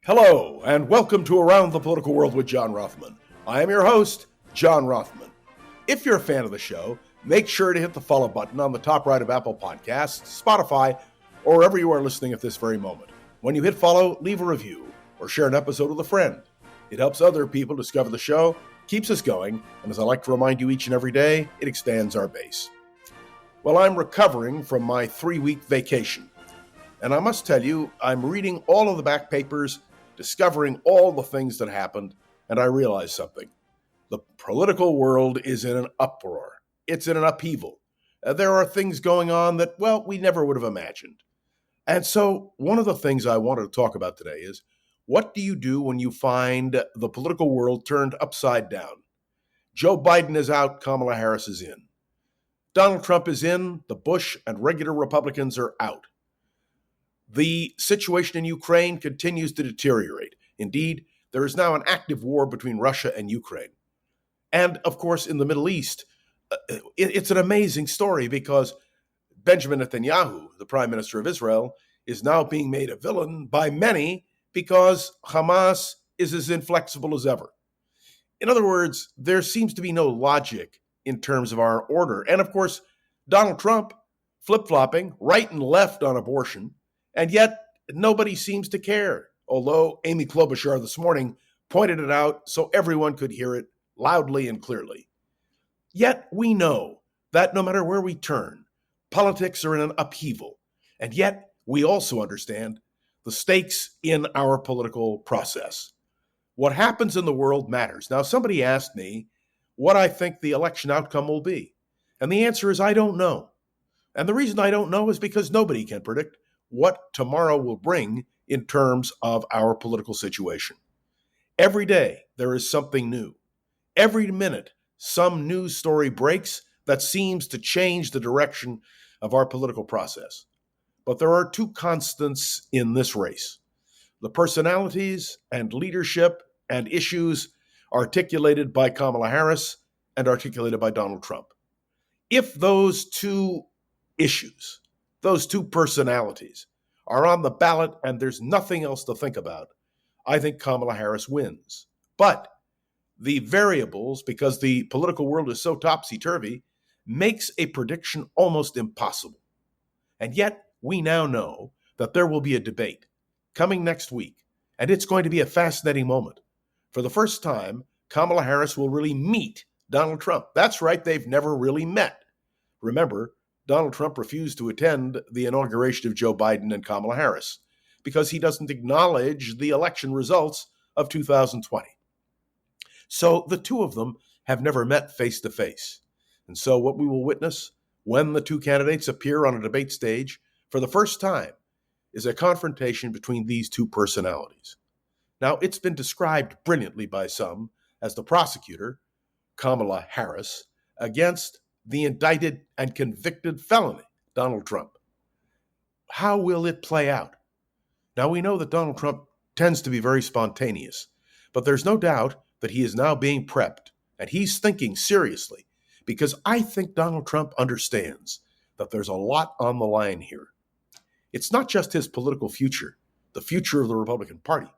Hello, and welcome to Around the Political World with John Rothman. I am your host, John Rothman. If you're a fan of the show, make sure to hit the follow button on the top right of Apple Podcasts, Spotify, or wherever you are listening at this very moment. When you hit follow, leave a review or share an episode with a friend. It helps other people discover the show, keeps us going, and as I like to remind you each and every day, it expands our base. Well, I'm recovering from my 3-week vacation, and I must tell you, I'm reading all of the back papers, discovering all the things that happened, and I realized something. The political world is in an uproar. It's in an upheaval. There are things going on that, well, we never would have imagined. And so one of the things I wanted to talk about today is, what do you do when you find the political world turned upside down? Joe Biden is out, Kamala Harris is in. Donald Trump is in, the Bush and regular Republicans are out. The situation in Ukraine continues to deteriorate. Indeed, there is now an active war between Russia and Ukraine. And, of course, in the Middle East, it's an amazing story because Benjamin Netanyahu, the Prime Minister of Israel, is now being made a villain by many because Hamas is as inflexible as ever. In other words, there seems to be no logic in terms of our order. And, of course, Donald Trump flip-flopping right and left on abortion. And yet, nobody seems to care, although Amy Klobuchar this morning pointed it out so everyone could hear it loudly and clearly. Yet, we know that no matter where we turn, politics are in an upheaval. And yet, we also understand the stakes in our political process. What happens in the world matters. Now, somebody asked me what I think the election outcome will be. And the answer is I don't know. And the reason I don't know is because nobody can predict what tomorrow will bring in terms of our political situation. Every day, there is something new. Every minute, some news story breaks that seems to change the direction of our political process. But there are two constants in this race: the personalities and leadership and issues articulated by Kamala Harris and articulated by Donald Trump. If those two issues, those two personalities, are on the ballot and there's nothing else to think about, I think Kamala Harris wins. But the variables, because the political world is so topsy-turvy, makes a prediction almost impossible. And yet, we now know that there will be a debate coming next week, and it's going to be a fascinating moment. For the first time, Kamala Harris will really meet Donald Trump. That's right, they've never really met. Remember, Donald Trump refused to attend the inauguration of Joe Biden and Kamala Harris because he doesn't acknowledge the election results of 2020. So the two of them have never met face to face. And so what we will witness when the two candidates appear on a debate stage for the first time is a confrontation between these two personalities. Now, it's been described brilliantly by some as the prosecutor, Kamala Harris, against the indicted and convicted felony, Donald Trump. How will it play out? Now, we know that Donald Trump tends to be very spontaneous, but there's no doubt that he is now being prepped, and he's thinking seriously, because I think Donald Trump understands that there's a lot on the line here. It's not just his political future, the future of the Republican Party,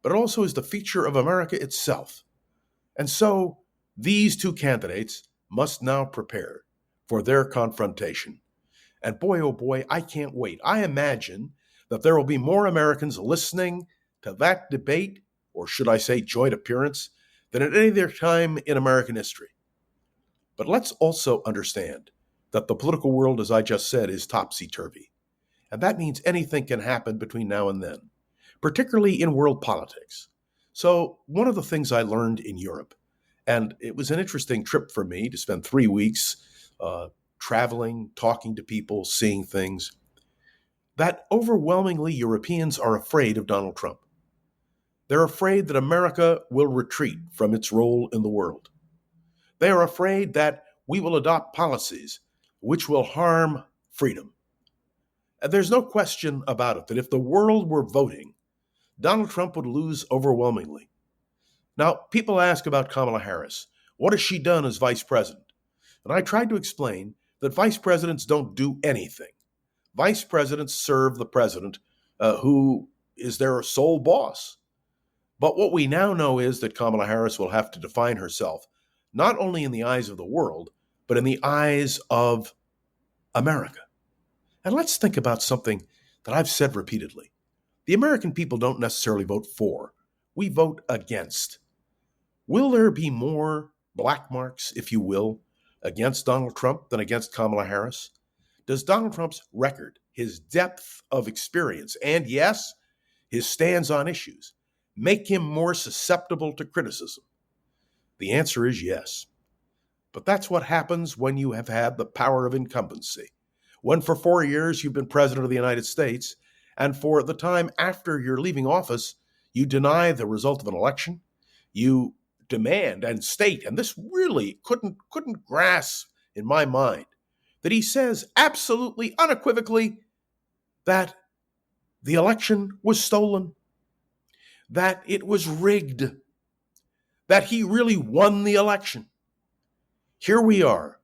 but it also is the future of America itself. And so these two candidates must now prepare for their confrontation. And boy, oh boy, I can't wait. I imagine that there will be more Americans listening to that debate, or should I say joint appearance, than at any other time in American history. But let's also understand that the political world, as I just said, is topsy-turvy. And that means anything can happen between now and then, particularly in world politics. So one of the things I learned in Europe, and it was an interesting trip for me to spend 3 weeks traveling, talking to people, seeing things, that overwhelmingly Europeans are afraid of Donald Trump. They're afraid that America will retreat from its role in the world. They are afraid that we will adopt policies which will harm freedom. And there's no question about it that if the world were voting, Donald Trump would lose overwhelmingly. Now, people ask about Kamala Harris. What has she done as vice president? And I tried to explain that vice presidents don't do anything. Vice presidents serve the president, who is their sole boss. But what we now know is that Kamala Harris will have to define herself not only in the eyes of the world, but in the eyes of America. And let's think about something that I've said repeatedly. The American people don't necessarily vote for. We vote against. Will there be more black marks, if you will, against Donald Trump than against Kamala Harris? Does Donald Trump's record, his depth of experience, and yes, his stands on issues, make him more susceptible to criticism? The answer is yes. But that's what happens when you have had the power of incumbency. When for 4 years you've been president of the United States, and for the time after you're leaving office, you deny the result of an election, you demand and state, and this really couldn't grasp in my mind, that he says absolutely unequivocally that the election was stolen, that it was rigged, that he really won the election. Here we are,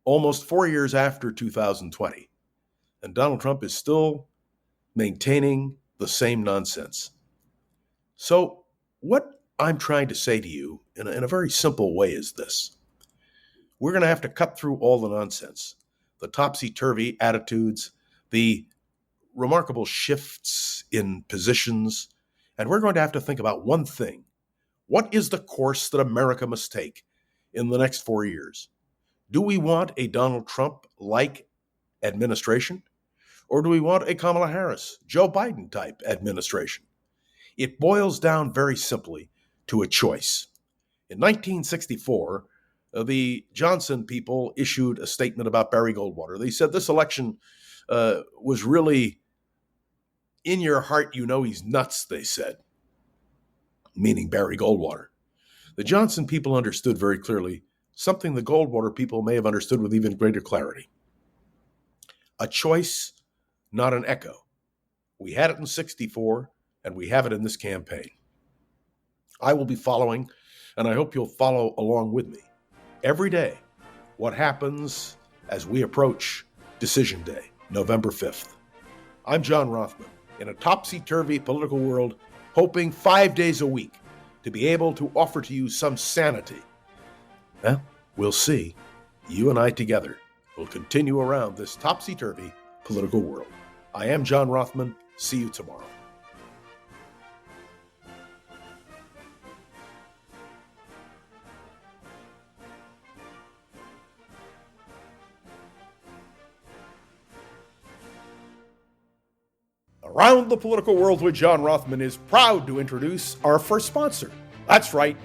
almost 4 years after 2020, and Donald Trump is still maintaining the same nonsense. So what I'm trying to say to you in a very simple way is this. We're going to have to cut through all the nonsense, the topsy-turvy attitudes, the remarkable shifts in positions, and we're going to have to think about one thing. What is the course that America must take in the next 4 years? Do we want a Donald Trump-like administration? Or do we want a Kamala Harris, Joe Biden-type administration? It boils down very simply to a choice. In 1964, the Johnson people issued a statement about Barry Goldwater. They said this election was really, in your heart, you know he's nuts, they said, meaning Barry Goldwater. The Johnson people understood very clearly something the Goldwater people may have understood with even greater clarity. A choice, not an echo. We had it in 64, and we have it in this campaign. I will be following, and I hope you'll follow along with me, every day, what happens as we approach Decision Day, November 5th. I'm John Rothman, in a topsy-turvy political world, hoping 5 days a week to be able to offer to you some sanity. Well, we'll see. You and I together will continue around this topsy-turvy political world. I am John Rothman. See you tomorrow. Around the Political World with John Rothman is proud to introduce our first sponsor. That's right.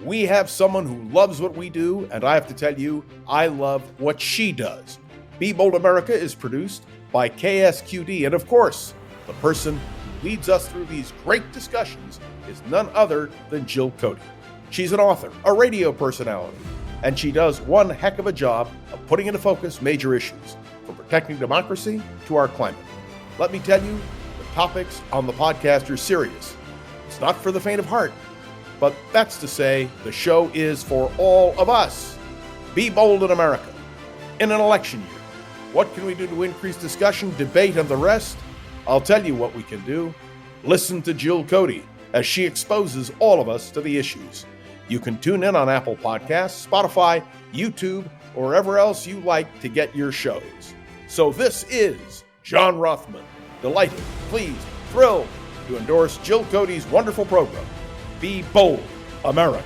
We have someone who loves what we do, and I have to tell you, I love what she does. Be Bold America is produced by KSQD, and of course, the person who leads us through these great discussions is none other than Jill Cody. She's an author, a radio personality, and she does one heck of a job of putting into focus major issues, from protecting democracy to our climate. Let me tell you, the topics on the podcast are serious. It's not for the faint of heart, but that's to say, the show is for all of us. Be bold in America. In an election year, what can we do to increase discussion, debate, and the rest? I'll tell you what we can do. Listen to Jill Cody as she exposes all of us to the issues. You can tune in on Apple Podcasts, Spotify, YouTube, or wherever else you like to get your shows. So this is John Rothman, delighted, pleased, thrilled to endorse Jill Cody's wonderful program, Be Bold, America.